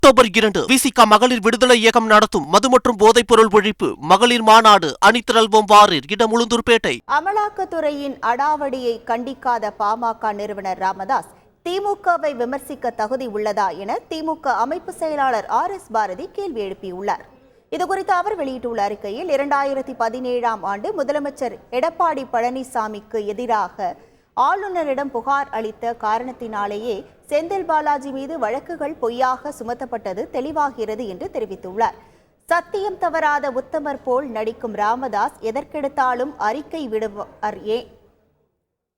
October 2 விசிக மகளிர் விடுதலை இயக்கம் நடத்தும் மது மற்றும் போதைப் பொருள் ஒழிப்பு மகளிர் மாநாடு. அணிதிரள்வோம் வாரீர். இடம் உளுந்தூர்பேட்டை. அமலாக்கத்துறையின் அடாவடியை கண்டிக்காத பாமக நிறுவனர் ராமதாஸ் திமுகவை விமர்சிக்க தகுதி உள்ளதா என திமுக அமைப்பு செயலாளர் RS பாரதி கேள்வி எழுப்பியுள்ளார். இதுகுறித்து அவர் வெளியிட்டுள்ள அறிக்கையில் 2017ஆம் ஆண்டு முதலமைச்சர் எடப்பாடி பழனிசாமிக்கு எதிராக ஆளுநரிடம் புகார் அளித்த காரணத்தினாலேயே செந்தில் பாலாஜி மீது வழக்குகள் பொய்யாக சுமத்தப்பட்டது தெளிவாகிறது என்று தெரிவித்துள்ளார். சத்தியம் தவறாத உத்தமர் போல் நடிக்கும் ராமதாஸ் எதற்கெடுத்தாலும் அறிக்கை விடுவார்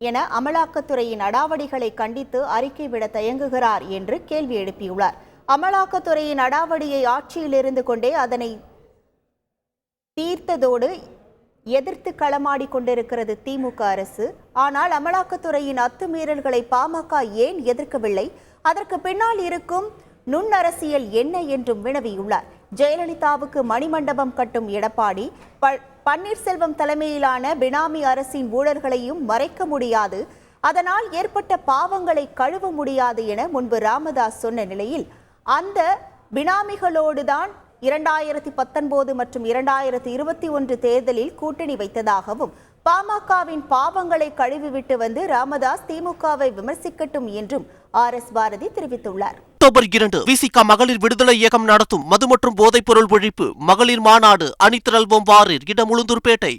என அமலாக்கத்துறையின் அடாவடிகளை கண்டித்து அறிக்கை விட தயங்குகிறார் என்று கேள்வி எழுப்பியுள்ளார். அமலாக்கத்துறையின் அடாவடியை ஆட்சியில் இருந்து கொண்டே அதனை தீர்த்ததோடு எதிர்த்து களமாடி கொண்டிருக்கிறது திமுக அரசு. ஆனால் அமலாக்கத்துறையின் அத்துமீறல்களை பாமக ஏன் எதிர்க்கவில்லை? அதற்கு பின்னால் இருக்கும் நுண்ணரசியல் என்ன என்றும் வினவியுள்ளார். ஜெயலலிதாவுக்கு மணிமண்டபம் கட்டும் எடப்பாடி, பன்னீர்செல்வம் தலைமையிலான பினாமி அரசின் ஊழல்களையும் மறைக்க முடியாது, அதனால் ஏற்பட்ட பாவங்களை கழுவ முடியாது என முன்பு ராமதாஸ் சொன்ன நிலையில் அந்த பினாமிகளோடுதான் 2019 மற்றும் 2021 தேர்தலில் கூட்டணி வைத்ததாகவும் பாமகவின் பாவங்களை கழுவிவிட்டு வந்து ராமதாஸ் திமுகவை விமர்சிக்கட்டும் என்றும் RS பாரதி தெரிவித்துள்ளார். அக்டோபர் 2 விசிக மகளிர் விடுதலை இயக்கம் நடத்தும் மது மற்றும் போதைப் பொருள் ஒழிப்பு மகளிர் மாநாடு. அணிதிரள்வோம் வாரீர். இடம் உளுந்தூர்பேட்டை.